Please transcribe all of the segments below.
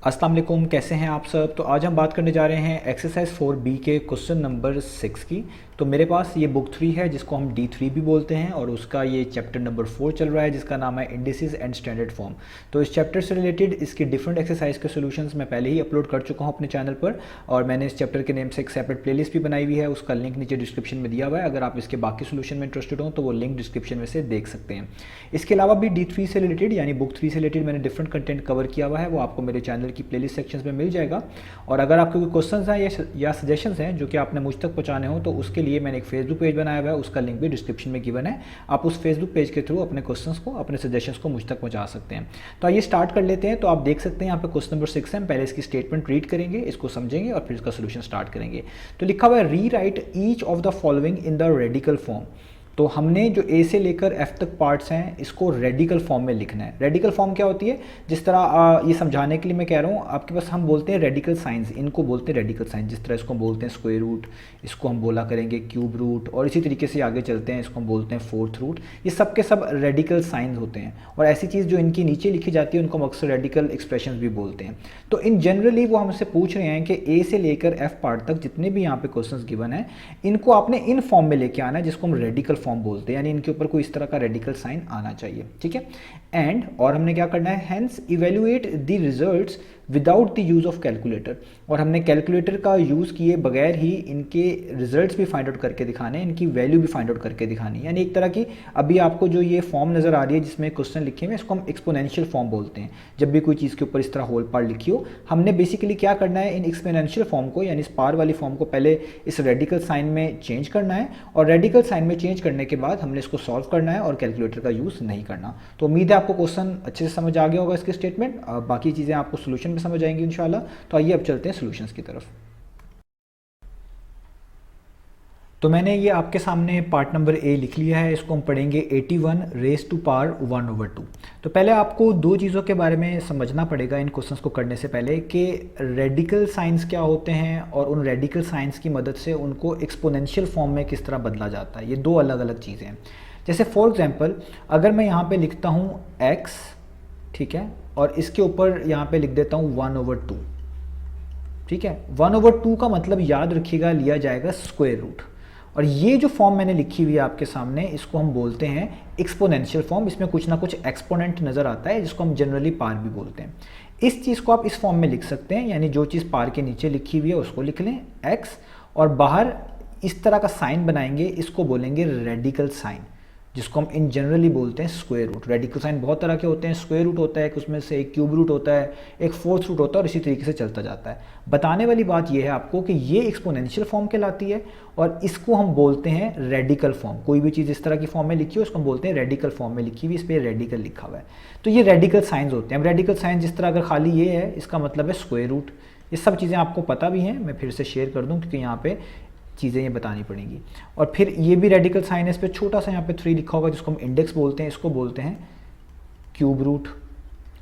अस्सलाम वालेकुम, कैसे हैं आप सब। तो आज हम बात करने जा रहे हैं एक्सरसाइज 4B के क्वेश्चन नंबर 6 की। तो मेरे पास ये बुक 3 है जिसको हम D3 भी बोलते हैं और उसका ये चैप्टर नंबर 4 चल रहा है जिसका नाम है इंडिसेस एंड स्टैंडर्ड फॉर्म। तो इस चैप्टर से रिलेटेड इसके डिफरेंट एक्सरसाइज के सॉल्यूशंस मैं पहले ही अपलोड कर चुका हूँ अपने चैनल पर, और मैंने इस चैप्टर के नेम से एक सेपरेट प्लेलिस्ट भी बनाई हुई है, उसका लिंक नीचे डिस्क्रिप्शन में दिया हुआ है। अगर आप इसके बाकी सोल्यूशन में इंटरेस्टेड हो तो वो लिंक डिस्क्रिप्शन में से देख सकते हैं। इसके अलावा भी D3 से रिलेटेड यानी बुक 3 से रिलेटेड मैंने डिफरेंट कंटेंट कवर किया हुआ है, वो आपको मेरे चैनल की प्लेलिस्ट सेक्शन में मिल जाएगा। और अगर आपके कोई क्वेश्चंस हैं या सजेशंस हैं जो कि आपने मुझ तक पहुंचाने हो तो उसके लिए मैंने एक फेसबुक पेज बनाया हुआ है, उसका लिंक भी डिस्क्रिप्शन में गिवन है। आप उस फेसबुक पेज के थ्रू अपने क्वेश्चंस को, अपने सजेशंस को मुझ तक पहुंचा सकते हैं। तो आइए स्टार्ट कर लेते हैं। तो आप देख सकते हैं यहाँ पे क्वेश्चन नंबर 6 है। हम पहले इसकी स्टेटमेंट रीड करेंगे, इसको समझेंगे और फिर इसका सोल्यूशन स्टार्ट करेंगे। तो लिखा हुआ है री right each of the following in the radical form. तो हमने जो ए से लेकर एफ तक पार्ट्स हैं इसको रेडिकल फॉर्म में लिखना है। रेडिकल फॉर्म क्या होती है, जिस तरह ये समझाने के लिए मैं कह रहा हूँ, आपके पास हम बोलते हैं रेडिकल साइंस, इनको बोलते हैं रेडिकल साइंस। जिस तरह इसको बोलते हैं स्क्वायर रूट, इसको हम बोला करेंगे क्यूब रूट, और इसी तरीके से आगे चलते हैं, इसको हम बोलते हैं फोर्थ रूट। ये सब के सब रेडिकल साइंस होते हैं। और ऐसी चीज़ जो इनकी नीचे लिखी जाती है उनको हम अक्सर रेडिकल एक्सप्रेशन भी बोलते हैं। तो इन जनरली वो हमसे पूछ रहे हैं कि ए से लेकर एफ पार्ट तक जितने भी यहाँ पे क्वेश्चंस गिवन है इनको आपने इन फॉर्म में लेके आना है जिसको हम रेडिकल फॉर्म बोलते हैं, यानी इनके ऊपर कोई इस तरह का रेडिकल साइन आना चाहिए। ठीक है। एंड और हमने क्या करना है, hence evaluate the results without the use of calculator. और हमने कैलकुलेटर का यूज़ किए बगैर ही इनके रिजल्ट्स भी फाइंड आउट करके दिखाने, इनकी वैल्यू भी फाइंड आउट करके दिखानी। यानी एक तरह की अभी आपको जो ये फॉर्म नज़र आ रही है जिसमें क्वेश्चन लिखे हुए, इसको हम एक्सपोनेंशियल फॉर्म बोलते हैं। जब भी कोई चीज़ के ऊपर इस तरह होल पार्ट लिखी हो, हमने बेसिकली क्या करना है, इन एक्सपोनेंशियल फॉर्म को यानी इस पार वाली फॉर्म को पहले इस रेडिकल साइन में चेंज करना है, और रेडिकल साइन में चेंज करने के बाद हमने इसको सॉल्व करना है और कैलकुलेटर का यूज़ नहीं करना। तो उम्मीद है आपको क्वेश्चन अच्छे से समझ आ गया होगा इसके स्टेटमेंट। बाकी चीज़ें आपको सोल्यूशन में समझ आएंगी इंशाल्लाह। तो आइए अब चलते हैं सॉल्यूशंस की तरफ। तो मैंने ये आपके सामने पार्ट नंबर ए लिख लिया है, इसको हम पढ़ेंगे 81 रेज टू पावर 1/2। तो पहले आपको दो चीज़ों के बारे में समझना पड़ेगा इन क्वेश्चंस को करने से पहले, कि रेडिकल साइंस क्या होते हैं और उन रेडिकल साइंस की मदद से उनको एक्सपोनेंशियल फॉर्म में किस तरह बदला जाता है। ये दो अलग अलग चीज़ें हैं। जैसे फॉर एग्जाम्पल अगर मैं यहाँ पर लिखता हूँ x, ठीक है, और इसके ऊपर यहाँ पे लिख देता हूँ 1/2, ठीक है। 1/2 का मतलब याद रखिएगा लिया जाएगा स्क्वायर रूट। और ये जो फॉर्म मैंने लिखी हुई है आपके सामने, इसको हम बोलते हैं एक्सपोनेंशियल फॉर्म। इसमें कुछ ना कुछ एक्सपोनेंट नज़र आता है जिसको हम जनरली पार भी बोलते हैं। इस चीज़ को आप इस फॉर्म में लिख सकते हैं, यानी जो चीज़ पार के नीचे लिखी हुई है उसको लिख लें x, और बाहर इस तरह का साइन बनाएंगे, इसको बोलेंगे रेडिकल साइन, जिसको हम इन जनरली बोलते हैं स्क्वायर रूट। रेडिकल साइन बहुत तरह के होते हैं, स्क्वायर रूट होता है एक, उसमें से एक क्यूब रूट होता है, एक फोर्थ रूट होता है, और इसी तरीके से चलता जाता है। बताने वाली बात यह है आपको कि ये एक्सपोनेंशियल फॉर्म कहलाती है और इसको हम बोलते हैं रेडिकल फॉर्म। कोई भी चीज़ इस तरह की फॉर्म में लिखी हो उसको हम बोलते हैं रेडिकल फॉर्म में लिखी हुई, इस पर रेडिकल लिखा हुआ है। तो ये रेडिकल साइंस होते हैं। अब रेडिकल साइंस जिस तरह अगर खाली ये है, इसका मतलब है स्क्वायर रूट। ये सब चीज़ें आपको पता भी हैं, मैं फिर से शेयर कर दूँ क्योंकि यहाँ पे चीज़ें ये बतानी पड़ेंगी। और फिर ये भी रेडिकल साइन है, इस पर छोटा सा यहाँ पे 3 लिखा होगा जिसको हम इंडेक्स बोलते हैं, इसको बोलते हैं क्यूब रूट।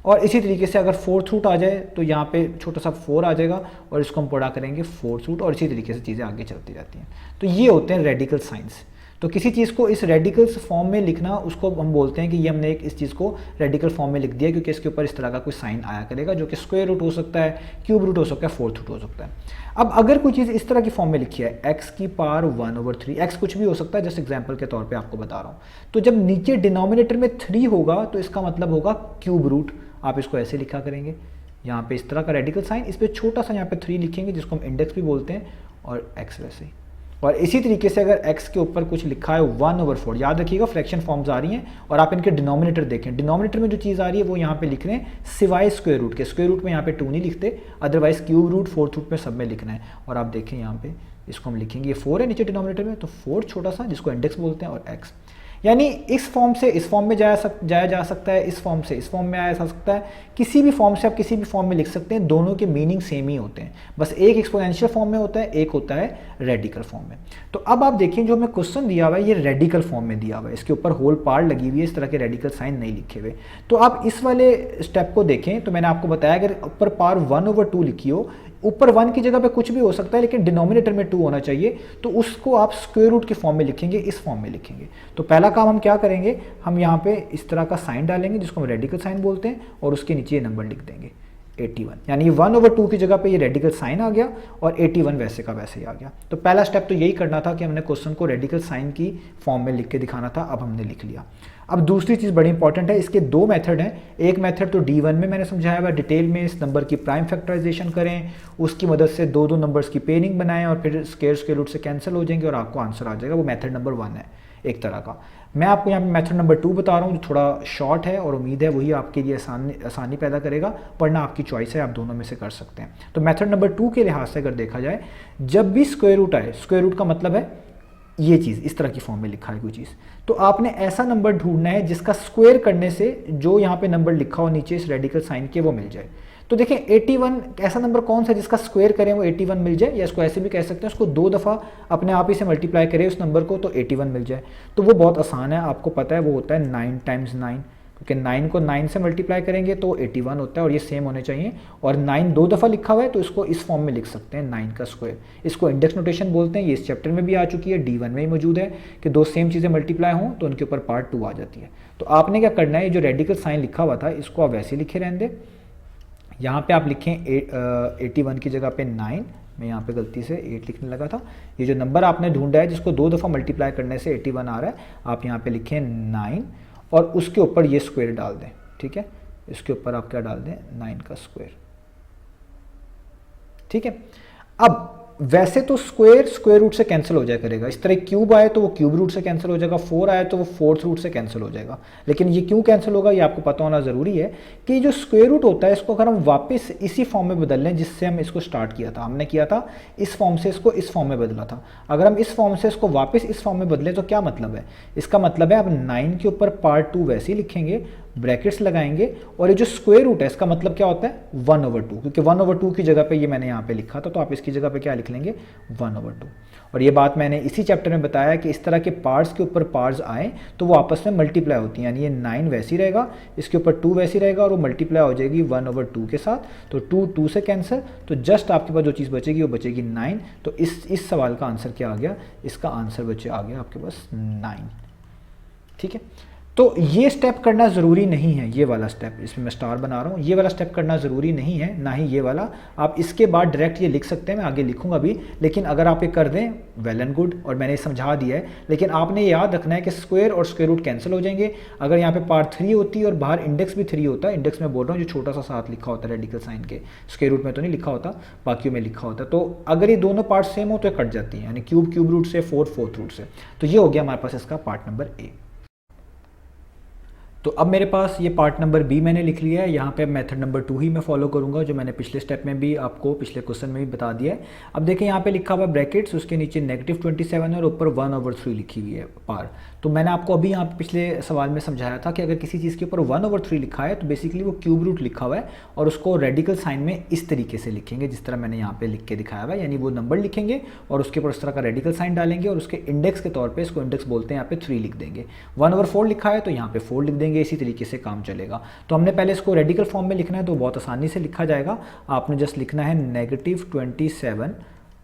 और इसी तरीके से अगर फोर्थ रूट आ जाए तो यहाँ पे छोटा सा 4 आ जाएगा और इसको हम पढ़ा करेंगे फोर्थ रूट, और इसी तरीके से चीज़ें आगे चलती जाती हैं। तो ये होते हैं रेडिकल साइंस। तो किसी चीज़ को इस रेडिकल्स फॉर्म में लिखना, उसको हम बोलते हैं कि ये हमने इस चीज़ को रेडिकल फॉर्म में लिख दिया, क्योंकि इसके ऊपर इस तरह का कोई साइन आया करेगा जो कि स्क्वायर रूट हो सकता है, क्यूब रूट हो सकता है, फोर्थ रूट हो सकता है। अब अगर कोई चीज़ इस तरह की फॉर्म में लिखी है x की पावर 1/3, x कुछ भी हो सकता है, जस्ट एग्जाम्पल के तौर पे आपको बता रहा हूँ। तो जब नीचे डिनोमिनेटर में 3 होगा तो इसका मतलब होगा क्यूब रूट। आप इसको ऐसे लिखा करेंगे, यहाँ पे इस तरह का रेडिकल साइन, इस पर छोटा सा यहाँ पे 3 लिखेंगे जिसको हम इंडेक्स भी बोलते हैं, और x वैसे ही। और इसी तरीके से अगर x के ऊपर कुछ लिखा है 1/4, याद रखिएगा फ्रैक्शन फॉर्म्स आ रही हैं, और आप इनके डिनोमिनेटर देखें, डिनोमिनेटर में जो चीज़ आ रही है वो यहाँ पे लिख रहे हैं सिवाय स्क्वायर रूट के। स्क्वायर रूट में यहाँ पे 2 नहीं लिखते, otherwise cube root, fourth root में सब में लिखना है। और आप देखें यहाँ पे इसको हम लिखेंगे, ये 4 है नीचे डिनोमिनेटर में, तो 4 छोटा सा जिसको इंडेक्स बोलते हैं, और x। यानी इस फॉर्म से इस फॉर्म में जाया जा सकता है, इस फॉर्म से इस फॉर्म में आया जा सकता है, किसी भी फॉर्म से आप किसी भी फॉर्म में लिख सकते हैं। दोनों के मीनिंग सेम ही होते हैं, बस एक एक्सपोनेंशियल फॉर्म में होता है, एक होता है रेडिकल फॉर्म में। तो अब आप देखिए जो हमें क्वेश्चन दिया हुआ है ये रेडिकल फॉर्म में दिया हुआ है, इसके ऊपर होल पार्ट लगी हुई है, इस तरह के रेडिकल साइन नहीं लिखे हुए। तो आप इस वाले स्टेप को देखें, तो मैंने आपको बताया अगर ऊपर पावर 1/2 लिखी हो, ऊपर 1 की जगह पे कुछ भी हो सकता है लेकिन डिनोमिनेटर में 2 होना चाहिए, तो उसको आप स्क्वायर रूट के फॉर्म में लिखेंगे, इस फॉर्म में लिखेंगे। तो पहला काम हम क्या करेंगे, हम यहाँ पे इस तरह का साइन डालेंगे जिसको हम रेडिकल साइन बोलते हैं, और उसके नीचे ये नंबर लिख देंगे 81, यानी 1/2 की जगह पे ये रेडिकल साइन आ गया और 81 वैसे का वैसे ही आ गया। तो पहला स्टेप तो यही करना था कि हमने क्वेश्चन को रेडिकल साइन की फॉर्म में लिख के दिखाना था, अब हमने लिख लिया। अब दूसरी चीज़ बड़ी इंपॉर्टेंट है, इसके दो मेथड हैं। एक मेथड तो D1 में मैंने समझाया हुआ, डिटेल में इस नंबर की प्राइम फैक्टराइजेशन करें, उसकी मदद से दो नंबर्स की पेयरिंग बनाएं और फिर स्क्वायर रूट से कैंसिल हो जाएंगे और आपको आंसर आ जाएगा। वो मेथड नंबर 1 है एक तरह का। मैं आपको यहाँ पे मेथड नंबर 2 बता रहा हूँ जो थोड़ा शॉर्ट है और उम्मीद है वही आपके लिए आसानी पैदा करेगा, पढ़ना आपकी चॉइस है, आप दोनों में से कर सकते हैं। तो मेथड नंबर 2 के लिहाज से अगर देखा जाए, जब भी स्क्वायर रूट आए, स्क्वायर रूट का मतलब है ये चीज़ इस तरह की फॉर्म में लिखा है कोई चीज़, तो आपने ऐसा नंबर ढूंढना है जिसका स्क्वायर करने से जो यहाँ पे नंबर लिखा हो नीचे इस रेडिकल साइन के वो मिल जाए। तो देखें 81 ऐसा नंबर कौन सा जिसका स्क्वायर करें वो 81 मिल जाए, या इसको ऐसे भी कह सकते हैं, उसको 2 दफ़ा अपने आप ही से मल्टीप्लाई करें उस नंबर को तो 81 मिल जाए। तो वो बहुत आसान है, आपको पता है वो होता है 9 × 9, क्योंकि 9 को 9 से मल्टीप्लाई करेंगे तो 81 होता है और ये सेम होने चाहिए। और 9 2 दफ़ा लिखा हुआ है तो इसको इस फॉर्म में लिख सकते हैं 9 का स्क्वायर। इसको इंडेक्स नोटेशन बोलते हैं, ये इस चैप्टर में भी आ चुकी है, D1 में ही मौजूद है कि दो सेम चीज़ें मल्टीप्लाई हों तो उनके ऊपर पार्ट 2 आ जाती है। तो आपने क्या करना है, ये जो रेडिकल साइन लिखा हुआ था इसको आप वैसे लिखे रहने दें। यहाँ पे आप लिखें 81 की जगह पे 9, मैं यहाँ पे गलती से 8 लिखने लगा था। ये जो नंबर आपने ढूंढा है जिसको 2 दफ़ा मल्टीप्लाई करने से 81 आ रहा है, आप यहाँ पे लिखें 9 और उसके ऊपर ये स्क्वायर डाल दें। ठीक है, इसके ऊपर आप क्या डाल दें, 9 का स्क्वायर। ठीक है, अब वैसे तो स्क्वायर रूट से कैंसिल हो जाया करेगा, इस तरह क्यूब आए तो वो क्यूब रूट से कैंसिल हो जाएगा, 4 आए तो वो फोर्थ रूट से कैंसिल हो जाएगा। लेकिन ये क्यों कैंसिल होगा ये आपको पता होना ज़रूरी है कि जो स्क्वायर रूट होता है इसको अगर हम वापस इसी फॉर्म में बदल लें जिससे हम इसको स्टार्ट किया था, हमने किया था इस फॉर्म से इसको इस फॉर्म में बदला था, अगर हम इस फॉर्म से इसको वापस इस फॉर्म में बदलें तो क्या मतलब है, इसका मतलब है आप 9 के ऊपर पार्ट 2 वैसे ही लिखेंगे, ब्रैकेट्स लगाएंगे और ये जो स्क्वायर रूट है इसका मतलब क्या होता है 1/2, क्योंकि 1/2 की जगह पे ये मैंने यहाँ पे लिखा था तो आप इसकी जगह पे क्या लिख लेंगे 1/2। और ये बात मैंने इसी चैप्टर में बताया कि इस तरह के पार्ट्स के ऊपर पार्ट्स आए तो वो आपस में मल्टीप्लाई होती हैं, यानी ये 9 वैसे ही रहेगा, इसके ऊपर 2 वैसे ही रहेगा और वो मल्टीप्लाई हो जाएगी 1/2 के साथ। तो 2 से कैंसिल, तो जस्ट आपके पास जो चीज़ बचेगी वो बचेगी 9। तो इस सवाल का आंसर क्या आ गया, इसका आंसर आ गया आपके पास 9। ठीक है, तो ये स्टेप करना ज़रूरी नहीं है, ये वाला स्टेप इसमें मैं स्टार बना रहा हूँ, ये वाला स्टेप करना ज़रूरी नहीं है, ना ही ये वाला। आप इसके बाद डायरेक्ट ये लिख सकते हैं, मैं आगे लिखूंगा भी, लेकिन अगर आप ये कर दें वेल एंड गुड, और मैंने समझा दिया है। लेकिन आपने याद रखना है कि स्क्वायर और स्क्वायर रूट कैंसिल हो जाएंगे। अगर यहाँ पे पार्ट 3 होती है और बाहर इंडेक्स भी 3 होता है, इंडेक्स में बोल रहा हूँ जो छोटा सा साथ लिखा होता है रेडिकल साइन के, स्क्वायर रूट में तो नहीं लिखा होता, बाकियों में लिखा होता है, तो अगर ये दोनों पार्ट सेम हो तो कट जाती है, यानी क्यूब रूट से, फोर्थ रूट से। तो ये हो गया हमारे पास इसका पार्ट नंबर ए। तो अब मेरे पास ये पार्ट नंबर बी मैंने लिख लिया है, यहाँ पे मेथड नंबर 2 ही मैं फॉलो करूँगा जो मैंने पिछले स्टेप में भी आपको पिछले क्वेश्चन में भी बता दिया है। अब देखें यहाँ पे लिखा हुआ ब्रैकेट्स, उसके नीचे -27 है और ऊपर 1/3 लिखी हुई है पार। तो मैंने आपको अभी यहाँ पे पिछले सवाल में समझाया था कि अगर किसी चीज़ के ऊपर 1/3 लिखा है तो बेसिकली वो क्यूब रूट लिखा हुआ है और उसको रेडिकल साइन में इस तरीके से लिखेंगे जिस तरह मैंने यहाँ पे लिख के दिखाया हुआ है, यानी वो नंबर लिखेंगे और उसके ऊपर उस तरह का रेडिकल साइन डालेंगे और उसके इंडेक्स के तौर पर, इसको इंडेक्स बोलते हैं, यहाँ पे 3 लिख देंगे। 1/4 लिखा है तो यहाँ पे 4 लिख देंगे, इसी तरीके से काम चलेगा। तो हमने पहले इसको रेडिकल फॉर्म में लिखना है तो बहुत आसानी से लिखा जाएगा, आपने जस्ट लिखना है -27,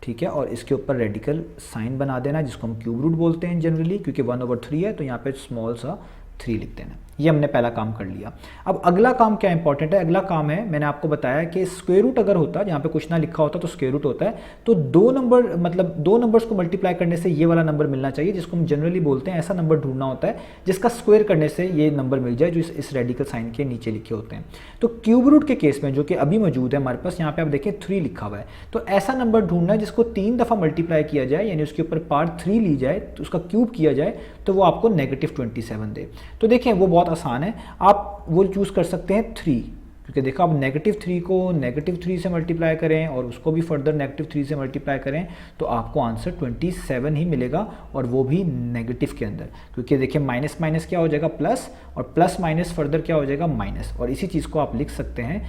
ठीक है, और इसके ऊपर रेडिकल साइन बना देना जिसको हम क्यूब रूट बोलते हैं जनरली, क्योंकि 1/3 है तो यहाँ पे स्मॉल सा 3 लिख देना। ये हमने पहला काम कर लिया। अब अगला काम क्या इंपॉर्टेंट है, अगला काम है, मैंने आपको बताया कि स्क्वायर रूट अगर होता, जहाँ पे कुछ ना लिखा होता तो स्क्वायर रूट होता है, तो 2 नंबर्स को मल्टीप्लाई करने से ये वाला नंबर मिलना चाहिए जिसको हम जनरली बोलते हैं, ऐसा नंबर ढूंढना होता है जिसका स्क्वायर करने से ये नंबर मिल जाए जो इस रेडिकल साइन के नीचे लिखे होते हैं। तो क्यूब रूट के केस में जो कि अभी मौजूद है हमारे पास, यहाँ पे आप देखें 3 लिखा हुआ है, तो ऐसा नंबर ढूंढना है जिसको 3 दफ़ा मल्टीप्लाई किया जाए, यानी उसके ऊपर पार्ट 3 ली जाए, तो उसका क्यूब किया जाए तो वो आपको -27 दे। तो देखें वो बहुत आसान है, आप वो चूज़ कर सकते हैं 3, क्योंकि देखो आप -3 को -3 से मल्टीप्लाई करें और उसको भी फर्दर -3 से मल्टीप्लाई करें तो आपको आंसर 27 ही मिलेगा, और वो भी नेगेटिव के अंदर, क्योंकि देखिए माइनस माइनस क्या हो जाएगा प्लस, और प्लस माइनस फर्दर क्या हो जाएगा माइनस, और इसी चीज़ को आप लिख सकते हैं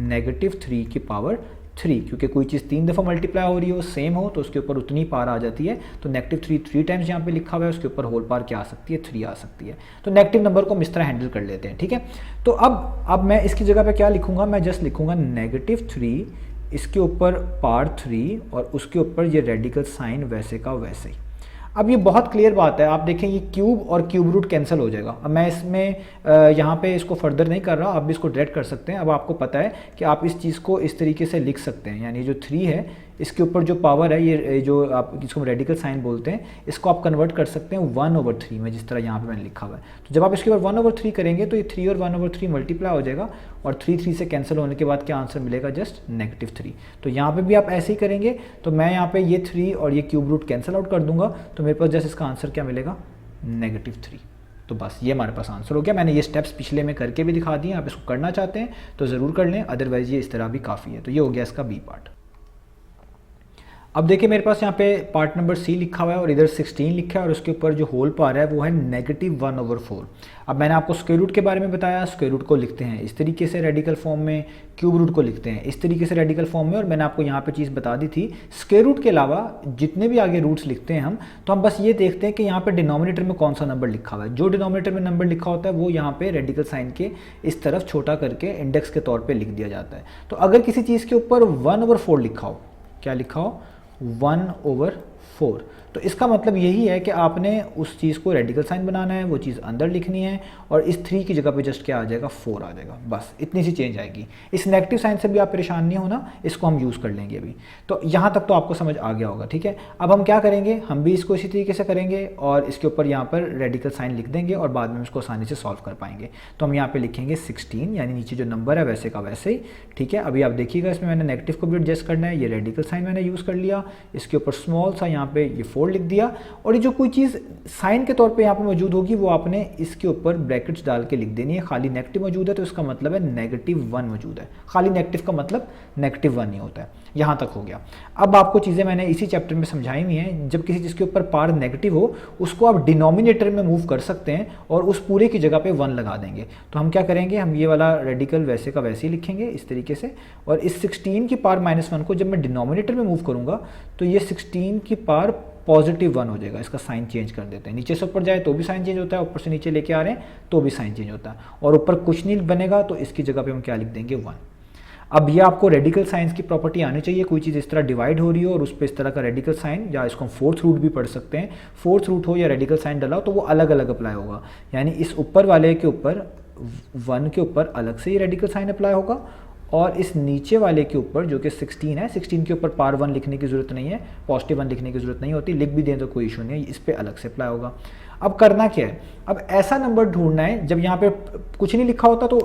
-3 की पावर 3, क्योंकि कोई चीज़ 3 दफ़ा मल्टीप्लाई हो रही हो, सेम हो, तो उसके ऊपर उतनी पार आ जाती है। तो -3 3 टाइम्स यहाँ पे लिखा हुआ है, उसके ऊपर होल पार क्या आ सकती है, 3 आ सकती है। तो नेगेटिव नंबर को हम इस तरह हैंडल कर लेते हैं, ठीक है। तो अब मैं इसकी जगह पे क्या लिखूंगा, मैं जस्ट लिखूंगा -3, इसके ऊपर पार 3 और उसके ऊपर ये रेडिकल साइन वैसे का वैसे ही। अब ये बहुत क्लियर बात है, आप देखें ये क्यूब और क्यूब रूट कैंसिल हो जाएगा। अब मैं इसमें यहाँ पे इसको फर्दर नहीं कर रहा, आप भी इसको डायरेक्ट कर सकते हैं। अब आपको पता है कि आप इस चीज़ को इस तरीके से लिख सकते हैं, यानी जो 3 है इसके ऊपर जो पावर है, ये जो आप जिसको रेडिकल साइन बोलते हैं, इसको आप कन्वर्ट कर सकते हैं 1/3 में, जिस तरह यहाँ पे मैंने लिखा हुआ है। तो जब आप इसके ऊपर 1/3 करेंगे तो ये 3 और 1/3 मल्टीप्लाई हो जाएगा, और 3 से कैंसिल होने के बाद क्या आंसर मिलेगा, जस्ट -3। तो यहाँ पे भी आप ऐसे ही करेंगे, तो मैं यहाँ पे ये 3 और ये क्यूब रूट कैंसिल आउट कर दूंगा, तो मेरे पास जस्ट इसका आंसर क्या मिलेगा, -3। तो बस ये हमारे पास आंसर हो गया। मैंने ये स्टेप्स पिछले में करके भी दिखा दिए, आप इसको करना चाहते हैं तो ज़रूर कर लें, अदरवाइज ये इस तरह भी काफ़ी है। तो ये हो गया इसका बी पार्ट। अब देखिए मेरे पास यहाँ पे पार्ट नंबर सी लिखा हुआ है और इधर 16 लिखा है, और उसके ऊपर जो होल पार है वो है -1/4। अब मैंने आपको स्क्वायर रूट के बारे में बताया, स्क्वायर रूट को लिखते हैं इस तरीके से रेडिकल फॉर्म में, क्यूब रूट को लिखते हैं इस तरीके से रेडिकल फॉर्म में। और मैंने आपको यहाँ पे चीज़ बता दी थी, स्क्वायर रूट के अलावा जितने भी आगे रूट्स लिखते हैं हम, तो हम बस ये देखते हैं कि यहाँ पे डिनोमिनेटर में कौन सा नंबर लिखा हुआ है। जो डिनोमिनेटर में नंबर लिखा होता है वो यहाँ पे रेडिकल साइन के इस तरफ छोटा करके इंडेक्स के तौर पर लिख दिया जाता है। तो अगर किसी चीज़ के ऊपर 1/4 लिखा हो, क्या लिखा हो, 1/4, तो इसका मतलब यही है कि आपने उस चीज़ को रेडिकल साइन बनाना है, वो चीज़ अंदर लिखनी है, और इस 3 की जगह पे जस्ट क्या आ जाएगा, 4 आ जाएगा। बस इतनी सी चेंज आएगी। इस नेगेटिव साइन से भी आप परेशान नहीं होना, इसको हम यूज़ कर लेंगे अभी। तो यहाँ तक तो आपको समझ आ गया होगा, ठीक है। अब हम क्या करेंगे, हम भी इसको इसी तरीके से करेंगे और इसके ऊपर यहाँ पर रेडिकल साइन लिख देंगे और बाद में हम इसको आसानी से सॉल्व कर पाएंगे। तो हम यहाँ पर लिखेंगे 16, यानी नीचे जो नंबर है वैसे का वैसे ही, ठीक है। अभी आप देखिएगा इसमें मैंने नेगेटिव को भी एडजस्ट करना है, ये रेडिकल साइन मैंने यूज़ कर लिया, इसके ऊपर स्मॉल सा यहाँ पे ये 4 लिख दिया, और ये जो कोई चीज़ साइन के तौर पे यहाँ पे मौजूद होगी वो आपने इसके ऊपर ब्रैकेट्स डाल के लिख देनी है। खाली नेगेटिव मौजूद है तो इसका मतलब है -1 मौजूद है। खाली नेगेटिव का मतलब -1 ही होता है। यहाँ तक हो गया। अब आपको चीज़ें मैंने इसी चैप्टर में समझाई हुई हैं। जब किसी चीज़ के ऊपर पार नेगेटिव हो उसको आप डिनोमिनेटर में मूव कर सकते हैं और उस पूरे की जगह पे 1 लगा देंगे। तो हम क्या करेंगे, हम ये वाला रेडिकल वैसे का वैसे ही लिखेंगे इस तरीके से, और इस 16 की पावर -1 को जब मैं डिनोमिनेटर में मूव करूँगा तो ये 16 की पावर +1 हो जाएगा। इसका साइन चेंज कर देते हैं, नीचे से ऊपर जाए तो भी साइन चेंज होता है, ऊपर से नीचे लेके आ रहे हैं तो भी साइन चेंज होता है, और ऊपर कुछ नहीं बनेगा तो इसकी जगह पे हम क्या लिख देंगे, 1। अब ये आपको रेडिकल साइंस की प्रॉपर्टी आनी चाहिए। कोई चीज़ इस तरह डिवाइड हो रही हो और उस पर इस तरह का रेडिकल साइन, या इसको हम 4th रूट भी पढ़ सकते हैं, 4th रूट हो या रेडिकल साइन डला हो तो वो अलग अलग अप्लाई होगा। यानी इस ऊपर वाले के ऊपर 1 के ऊपर अलग से ही रेडिकल साइन अप्लाई होगा, और इस नीचे वाले के ऊपर जो कि 16 है, 16 के ऊपर पावर 1 लिखने की ज़रूरत नहीं है, +1 लिखने की ज़रूरत नहीं होती, लिख भी दें तो कोई इशू नहीं है, इस पर अलग से अप्लाई होगा। अब करना क्या है, अब ऐसा नंबर ढूंढना है, जब यहाँ पे कुछ नहीं लिखा होता तो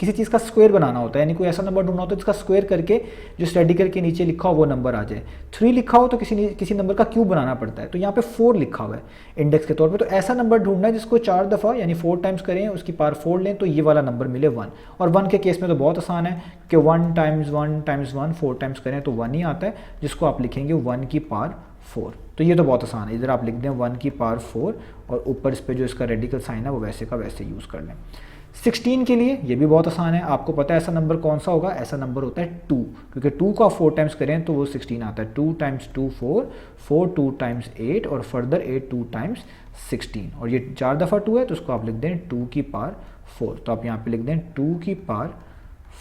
किसी चीज़ का स्क्वायर बनाना होता है, यानी कोई ऐसा नंबर ढूंढना होता है जिसका स्क्वायर करके जो रेडिकल के नीचे लिखा हो वो नंबर आ जाए। 3 लिखा हो तो किसी नंबर का क्यूब बनाना पड़ता है, तो यहाँ पे 4 लिखा हुआ है इंडेक्स के तौर पे, तो ऐसा नंबर ढूंढना है जिसको 4 दफ़ा यानी 4 टाइम्स करें, उसकी पावर 4 लें तो ये वाला नंबर मिले 1। और 1 के केस में तो बहुत आसान है कि 1 टाइम्स 1 टाइम्स 1 4 टाइम्स करें तो 1 ही आता है, जिसको आप लिखेंगे 1 की पावर 4। तो ये तो बहुत आसान है, इधर आप लिख दें 1 की पावर 4 और ऊपर इस पे जो इसका रेडिकल साइन है वो वैसे का वैसे यूज़ कर लें। 16 के लिए ये भी बहुत आसान है, आपको पता है ऐसा नंबर कौन सा होगा, ऐसा नंबर होता है 2, क्योंकि 2 को आप 4 टाइम्स करें तो वो 16 आता है। 2 टाइम्स 2 4, 4 2 टाइम्स 8 और फर्दर 8 2 टाइम्स 16, और ये 4 दफ़ा 2 है तो उसको आप लिख दें 2 की पावर 4। तो आप यहाँ पे लिख दें 2 की पावर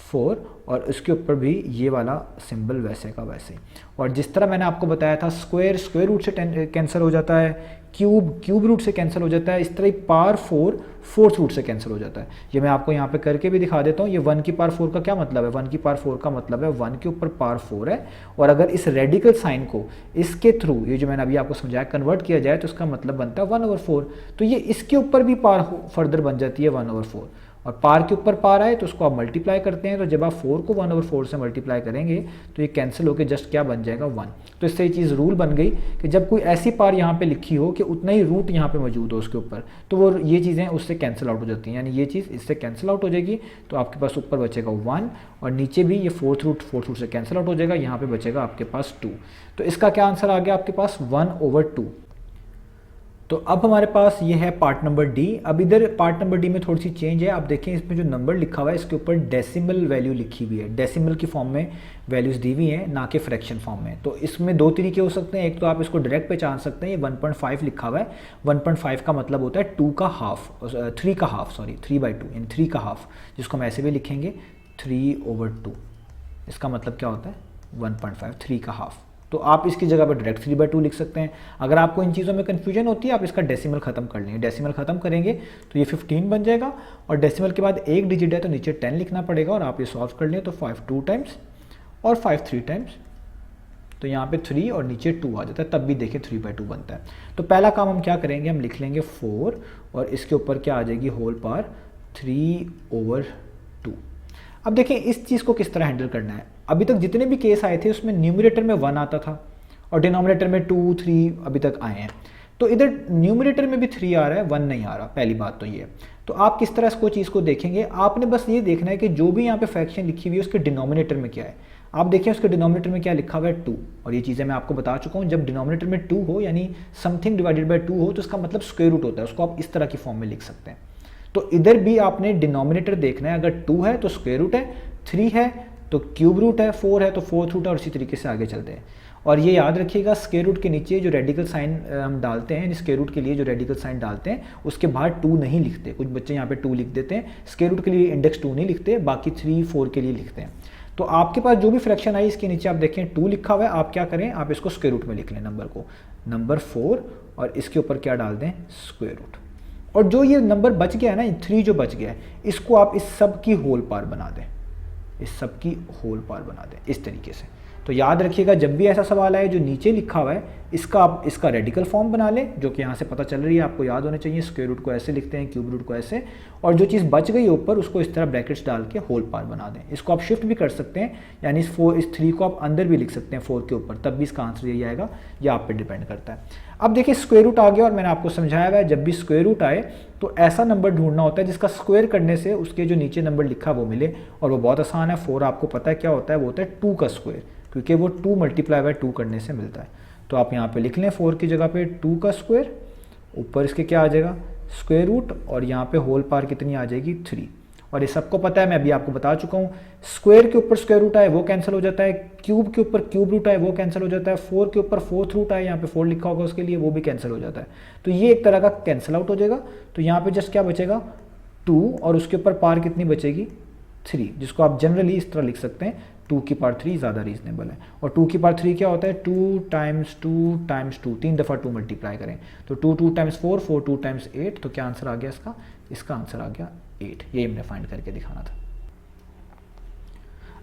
4 और उसके ऊपर भी ये वाला सिंबल वैसे का वैसे। और जिस तरह मैंने आपको बताया था स्क्वायर रूट से कैंसिल हो जाता है, क्यूब रूट से कैंसिल हो जाता है, इस तरह ही पावर 4 4th रूट से कैंसिल हो जाता है। ये मैं आपको यहाँ पे करके भी दिखा देता हूँ। ये 1 की पावर 4 का क्या मतलब है, 1 की पावर 4 का मतलब है 1 के ऊपर पावर 4 है, और अगर इस रेडिकल साइन को इसके थ्रू, ये जो मैंने अभी आपको समझाया, कन्वर्ट किया जाए तो इसका मतलब बनता है 1/4। तो ये इसके ऊपर भी पावर फर्दर बन जाती है 1/4, और पार के ऊपर पार आए तो उसको आप मल्टीप्लाई करते हैं, तो जब आप 4 को 1/4 से मल्टीप्लाई करेंगे तो ये कैंसिल होकर जस्ट क्या बन जाएगा, 1। तो इससे ये चीज़ रूल बन गई कि जब कोई ऐसी पार यहाँ पे लिखी हो कि उतना ही रूट यहाँ पे मौजूद हो उसके ऊपर, तो वो ये चीज़ें उससे कैंसिल आउट हो जाती हैं, यानी ये चीज़ इससे कैंसिल आउट हो जाएगी, तो आपके पास ऊपर बचेगा 1 और नीचे भी ये 4th रूट से कैंसिल आउट हो जाएगा, यहाँ पर बचेगा आपके पास 2। तो इसका क्या आंसर आ गया आपके पास, 1/2। तो अब हमारे पास ये है पार्ट नंबर डी। अब इधर पार्ट नंबर डी में थोड़ी सी चेंज है, आप देखें इसमें जो नंबर लिखा हुआ है इसके ऊपर डेसिमल वैल्यू लिखी हुई है, डेसिमल की फॉर्म में वैल्यूज़ दी हुई हैं, ना कि फ्रैक्शन फॉर्म में। तो इसमें 2 तरीके हो सकते हैं, एक तो आप इसको डायरेक्ट पहचान सकते हैं, ये 1.5 लिखा हुआ है, 1.5 का मतलब होता है 2 का हाफ, 3 का हाफ, सॉरी 3/2 यानी 3 का हाफ, जिसको हम ऐसे भी लिखेंगे 3/2। इसका मतलब क्या होता है 1.5, 3 का हाफ, तो आप इसकी जगह पर डायरेक्ट 3/2 लिख सकते हैं। अगर आपको इन चीज़ों में कन्फ्यूजन होती है, आप इसका डेसिमल खत्म कर लेंगे। डेसिमल खत्म करेंगे तो ये 15 बन जाएगा, और डेसिमल के बाद एक डिजिट है तो नीचे 10 लिखना पड़ेगा, और आप ये सॉल्व कर लें तो 5 2 टाइम्स और 5 3 टाइम्स, तो यहाँ पे 3 और नीचे 2 आ जाता है, तब भी देखिए 3/2 बनता है। तो पहला काम हम क्या करेंगे, हम लिख लेंगे 4 और इसके ऊपर क्या आ जाएगी होल पावर 3/2। अब देखें इस चीज़ को किस तरह हैंडल करना है। अभी तक जितने भी केस आए थे उसमें न्यूमरेटर में 1 आता था और डिनोमिनेटर में 2 3 अभी तक आए हैं। तो इधर न्यूमरेटर में भी 3 आ रहा है, 1 नहीं आ रहा। पहली बात तो ये है। तो आप किस तरह इसको चीज़ को देखेंगे, आपने बस ये देखना है कि जो भी यहाँ पे फ्रैक्शन लिखी हुई है उसके डिनोमिनेटर में क्या है। आप देखिए उसके डिनोमिनेटर में क्या लिखा हुआ है 2, और ये चीज़ें मैं आपको बता चुका हूँ। जब डिनोमिनेटर में 2 हो यानी समथिंग डिवाइडेड बाय 2 हो तो इसका मतलब स्क्वायर रूट होता है, उसको आप इस तरह की फॉर्म में लिख सकते हैं। तो इधर भी आपने डिनोमिनेटर देखना है, अगर 2 है तो स्क्वायर रूट है, 3 है तो क्यूब रूट है, 4 है तो फोर्थ रूट है, और इसी तरीके से आगे चलते हैं। और ये याद रखिएगा स्क्वायर रूट के नीचे जो रेडिकल साइन हम डालते हैं, स्क्वायर रूट के लिए जो रेडिकल साइन डालते हैं उसके बाहर 2 नहीं लिखते। कुछ बच्चे यहाँ पे 2 लिख देते हैं, स्क्वायर रूट के लिए इंडेक्स 2 नहीं लिखते, बाकी 3 4 के लिए लिखते हैं। तो आपके पास जो भी फ्रैक्शन आई इसके नीचे आप देखें 2 लिखा हुआ है, आप क्या करें, आप इसको स्क्वायर रूट में लिख लें नंबर को, नंबर 4, और इसके ऊपर क्या डाल दें, स्क्वायर रूट। और जो ये नंबर बच गया है ना, 3 जो बच गया है, इसको आप इस सब की होल पावर बना दें, इस सब की होल पावर बना दें इस तरीके से। तो याद रखिएगा जब भी ऐसा सवाल आए जो नीचे लिखा हुआ है इसका आप इसका रेडिकल फॉर्म बना लें, जो कि यहाँ से पता चल रही है, आपको याद होने चाहिए। स्क्वायर रूट को ऐसे लिखते हैं, क्यूब रूट को ऐसे, और जो चीज़ बच गई ऊपर उसको इस तरह ब्रैकेट्स डाल के होल पावर बना दें। इसको आप शिफ्ट भी कर सकते हैं, यानी इस 3 को आप अंदर भी लिख सकते हैं 4 के ऊपर, तब भी इसका आंसर यही आएगा। यह आप पे डिपेंड करता है। अब देखिए स्क्वायर रूट आ गया, और मैंने आपको समझाया हुआ है जब भी स्क्वायर रूट आए तो ऐसा नंबर ढूंढना होता है जिसका स्क्वायर करने से उसके जो नीचे नंबर लिखा वो मिले, और वो बहुत आसान है। 4 आपको पता है क्या होता है, वो होता है 2 का स्क्वायर, क्योंकि वो 2 मल्टीप्लाई बाय 2 करने से मिलता है। तो आप यहाँ पे लिख लें 4 की जगह पे 2 का स्क्वायर, ऊपर इसके क्या आ जाएगा स्क्वायर रूट, और यहाँ पे होल पावर कितनी आ जाएगी 3। और ये सबको पता है, मैं अभी आपको बता चुका हूँ, स्क्वायर के ऊपर स्क्वायर रूट आए वो कैंसिल हो जाता है, क्यूब के ऊपर क्यूब रूट आए वो कैंसिल हो जाता है, 4 के ऊपर फोर्थ रूट आए, यहाँ पे 4 लिखा होगा उसके लिए, वो भी कैंसिल हो जाता है। तो ये एक तरह का कैंसिल आउट हो जाएगा। तो यहाँ पे जस्ट क्या बचेगा 2, और उसके ऊपर पावर कितनी बचेगी 3, जिसको आप जनरली इस तरह लिख सकते हैं 2 की पावर 3 ज़्यादा रीजनेबल है। और 2 की पावर 3 क्या होता है, 2 टाइम्स 2 टाइम्स 2, 3 दफ़ा 2 मल्टीप्लाई करें तो 2 2 टाइम्स 4, 4 2 टाइम्स 8, तो क्या आंसर आ गया इसका, इसका आंसर आ गया 8। ये हमने फाइंड करके दिखाना था।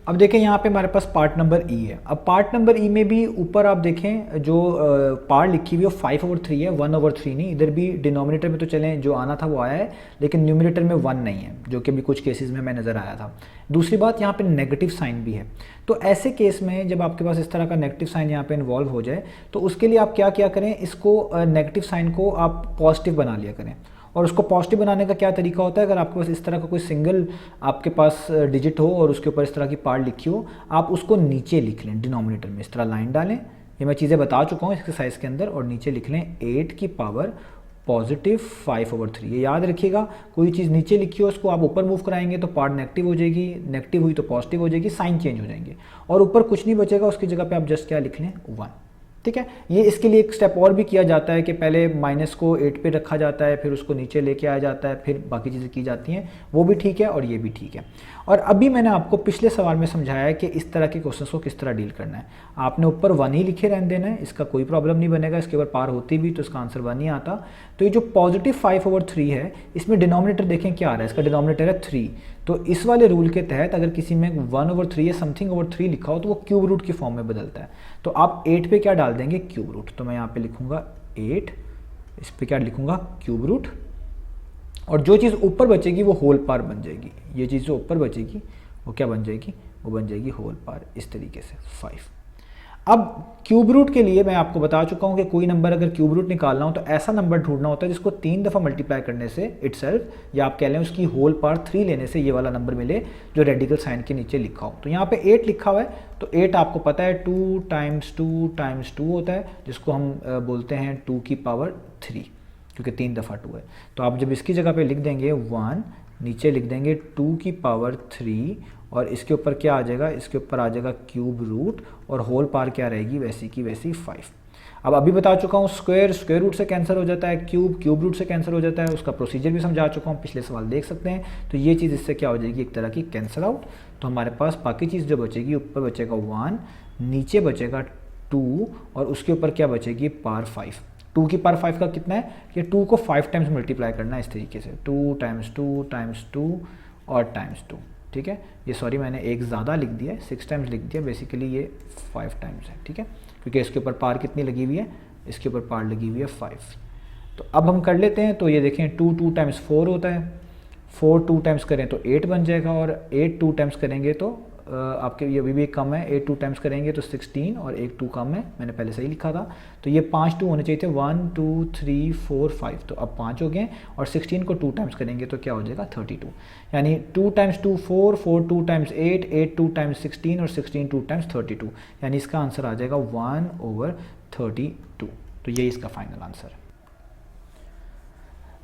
अब देखें यहाँ पे हमारे पास पार्ट नंबर ई है। अब पार्ट नंबर ई में भी ऊपर आप देखें जो पार्ट लिखी हुई है 5/3 है, 1/3 नहीं। इधर भी डिनोमिनेटर में तो चलें जो आना था वो आया है, लेकिन न्यूमरेटर में 1 नहीं है, जो कि अभी कुछ केसेस में हमें नज़र आया था। दूसरी बात यहाँ पे नेगेटिव साइन भी है। तो ऐसे केस में जब आपके पास इस तरह का नेगेटिव साइन यहाँ पे इन्वॉल्व हो जाए तो उसके लिए आप क्या क्या करें, इसको नेगेटिव साइन को आप पॉजिटिव बना लिया करें। और उसको पॉजिटिव बनाने का क्या तरीका होता है, अगर आपके पास इस तरह का कोई सिंगल आपके पास डिजिट हो और उसके ऊपर इस तरह की पार्ट लिखी हो, आप उसको नीचे लिख लें डिनोमिनेटर में, इस तरह लाइन डालें। ये मैं चीज़ें बता चुका हूँ एक्सरसाइज के अंदर, और नीचे लिख लें 8 की पावर पॉजिटिव 5/3। ये याद रखिएगा, कोई चीज़ नीचे लिखी हो उसको आप ऊपर मूव कराएंगे तो पार्ट नेगेटिव हो जाएगी, नेगेटिव हुई तो पॉजिटिव हो जाएगी, साइन चेंज हो जाएंगे, और ऊपर कुछ नहीं बचेगा, उसकी जगह पे आप जस्ट क्या लिख लें 1। ठीक है। ये इसके लिए एक स्टेप और भी किया जाता है कि पहले माइनस को 8 पे रखा जाता है, फिर उसको नीचे लेके आया जाता है, फिर बाकी चीज़ें की जाती हैं, वो भी ठीक है और ये भी ठीक है। और अभी मैंने आपको पिछले सवाल में समझाया है कि इस तरह के क्वेश्चंस को किस तरह डील करना है। आपने ऊपर 1 ही लिखे रहने देना है, इसका कोई प्रॉब्लम नहीं बनेगा। इसके ऊपर पार होती भी तो इसका आंसर 1 ही आता। तो ये जो पॉजिटिव 5/3 है, इसमें डिनोमिनेटर देखें क्या आ रहा है, इसका डिनोमिनेटर है 3। तो इस वाले रूल के तहत अगर किसी में 1/3 या समथिंग ओवर 3 लिखा हो तो वो क्यूब रूट की फॉर्म में बदलता है। तो आप 8 पे क्या डाल देंगे, क्यूब रूट। तो मैं यहाँ पे लिखूंगा 8, इस पे क्या लिखूंगा, क्यूब रूट, और जो चीज़ ऊपर बचेगी वो होल पावर बन जाएगी। ये चीज़ जो ऊपर बचेगी वो क्या बन जाएगी, वो बन जाएगी होल पावर, इस तरीके से 5। अब क्यूब रूट के लिए मैं आपको बता चुका हूँ कि कोई नंबर अगर क्यूब रूट निकालना हो तो ऐसा नंबर ढूंढना होता है जिसको 3 दफ़ा मल्टीप्लाई करने से इटसेल्फ, या आप कह लें उसकी होल पावर 3 लेने से ये वाला नंबर मिले जो रेडिकल साइन के नीचे लिखा हो। तो यहाँ पे 8 लिखा हुआ है, तो 8 आपको पता है 2 टाइम्स 2 टाइम्स 2 होता है, जिसको हम बोलते हैं 2 की पावर 3, क्योंकि 3 दफ़ा 2 है। तो आप जब इसकी जगह पे लिख देंगे 1, नीचे लिख देंगे 2 की पावर 3, और इसके ऊपर क्या आ जाएगा, इसके ऊपर आ जाएगा क्यूब रूट, और होल पावर क्या रहेगी, वैसी की वैसी 5। अब अभी बता चुका हूँ स्क्वायर स्क्वायर रूट से कैंसिल हो जाता है, क्यूब क्यूब रूट से कैंसिल हो जाता है, उसका प्रोसीजर भी समझा चुका हूँ, पिछले सवाल देख सकते हैं। तो ये चीज़ इससे क्या हो जाएगी, एक तरह की कैंसिल आउट। तो हमारे पास बाकी चीज़ जो बचेगी, ऊपर बचेगा 1, नीचे बचेगा 2 और उसके ऊपर क्या बचेगी पावर 5। 2 की पावर 5 का कितना है कि 2 को 5 टाइम्स मल्टीप्लाई करना है इस तरीके से, 2 टाइम्स 2 टाइम्स 2 और टाइम्स 2, ठीक है। ये सॉरी मैंने एक ज़्यादा लिख दिया है, 6 टाइम्स लिख दिया, बेसिकली ये 5 टाइम्स है, ठीक है, क्योंकि इसके ऊपर पावर कितनी लगी हुई है, इसके ऊपर पावर लगी हुई है 5। तो अब हम कर लेते हैं, तो ये देखें 2 टाइम्स 4 होता है, 4 2 टाइम्स करें तो 8 बन जाएगा, और 8 2 टाइम्स करेंगे तो आपके ये अभी भी कम है, 8 2 टाइम्स करेंगे तो 16 और 1 2 कम है, मैंने पहले सही लिखा था। तो ये 5 2 होने चाहिए थे, 1 2 3 4 5, तो अब 5 हो गए, और 16 को 2 टाइम्स करेंगे तो क्या हो जाएगा 32, यानी 2 टाइम्स 2 4, 4 2 टाइम्स 8, 8 2 टाइम्स 16 और 16 2 टाइम्स 32, यानी इसका आंसर आ जाएगा 1/32। तो ये इसका फाइनल आंसर है।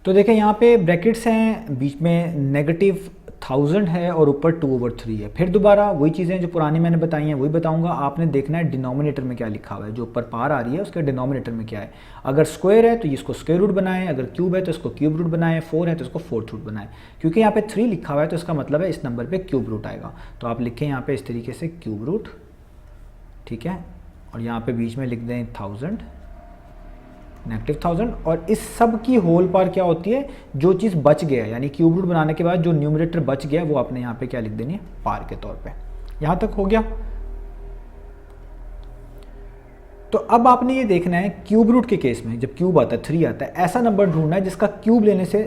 तो देखें यहाँ पे ब्रैकेट्स हैं, बीच में -1000 है और ऊपर 2/3 है। फिर दोबारा वही चीज़ें जो पुरानी मैंने बताई हैं वही बताऊंगा, आपने देखना है डिनोमिनेटर में क्या लिखा हुआ है, जो ऊपर पार आ रही है उसके डिनोमिनेटर में क्या है। अगर स्क्वायर है तो इसको स्क्वायर रूट बनाएं, अगर क्यूब है तो इसको क्यूब रूट बनाएं, 4 है तो इसको फोर्थ रूट बनाएं। क्योंकि यहाँ पे 3 लिखा हुआ है तो इसका मतलब है इस नंबर पर क्यूब रूट आएगा, तो आप लिखें यहाँ पर इस तरीके से क्यूब रूट, ठीक है, और यहाँ पर बीच में लिख दें 1000, -1000, और इस सब की होल पावर क्या होती है, जो चीज़ बच गया, यानी क्यूब रूट बनाने के बाद जो न्यूमरेटर बच गया वो आपने यहाँ पे क्या लिख देनी है, पावर के तौर पे। यहाँ तक हो गया। तो अब आपने ये देखना है क्यूब रूट के केस में जब क्यूब आता है 3 आता है, ऐसा नंबर ढूंढना है जिसका क्यूब लेने से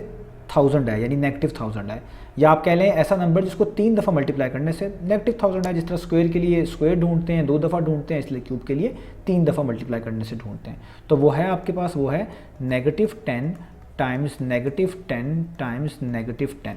1000 है, यानी -1000 है, या आप कह लें ऐसा नंबर जिसको 3 दफ़ा मल्टीप्लाई करने से -1000 है। जिस तरह स्क्वायर के लिए स्क्वायर ढूंढते हैं 2 दफ़ा ढूंढते हैं, इसलिए क्यूब के लिए 3 दफ़ा मल्टीप्लाई करने से ढूंढते हैं। तो वो है आपके पास, वो है -10 टाइम्स -10 टाइम्स -10,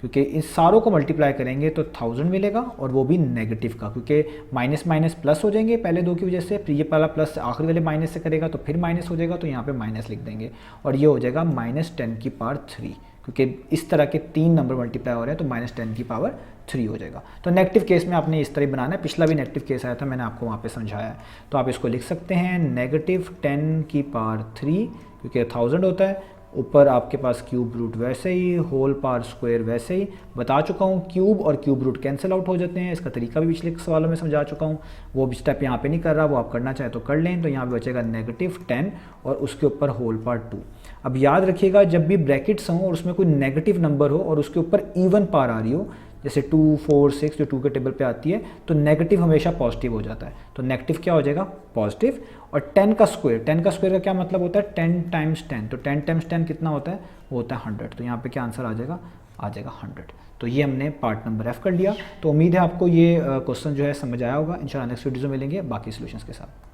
क्योंकि इस सारों को मल्टीप्लाई करेंगे तो 1000 मिलेगा, और वो भी नेगेटिव का, क्योंकि माइनस माइनस प्लस हो जाएंगे पहले दो की वजह से, फिर ये पहला प्लस आखिरी वाले माइनस से करेगा तो फिर माइनस हो जाएगा, तो यहाँ पे माइनस लिख देंगे, और ये हो जाएगा -10 की पावर 3, क्योंकि इस तरह के 3 नंबर मल्टीप्लाई हो रहे हैं तो -10 की पावर 3 हो जाएगा। तो नेगेटिव केस में आपने इस तरह बनाना है, पिछला भी नेगेटिव केस आया था, मैंने आपको वहाँ पे समझाया है। तो आप इसको लिख सकते हैं -10 की पावर 3, क्योंकि 1000 होता है, ऊपर आपके पास क्यूब रूट वैसे ही, होल पावर स्क्वायर वैसे ही। बता चुका हूँ क्यूब और क्यूब रूट कैंसिल आउट हो जाते हैं, इसका तरीका भी पिछले सवालों में समझा चुका हूँ, वो भी स्टेप यहाँ पे नहीं कर रहा, वो आप करना चाहे तो कर लें। तो यहाँ पे बचेगा -10 और उसके ऊपर होल पावर 2। अब याद रखिएगा जब भी ब्रैकेट्स हों और उसमें कोई नेगेटिव नंबर हो और उसके ऊपर इवन पावर आ रही हो, जैसे 2 4 6 जो 2 के टेबल पे आती है, तो नेगेटिव हमेशा पॉजिटिव हो जाता है। तो नेगेटिव क्या हो जाएगा, पॉजिटिव। और 10 का स्क्वायर, 10 का स्क्वायर का क्या मतलब होता है, 10 टाइम्स 10, तो 10 टाइम्स 10 कितना होता है, वो होता है 100। तो यहाँ पे क्या आंसर आ जाएगा 100। तो ये हमने पार्ट नंबर F कर लिया। तो उम्मीद है आपको ये क्वेश्चन जो है समझ आया होगा। इंशाल्लाह नेक्स्ट वीडियो में मिलेंगे बाकी सॉल्यूशंस के साथ।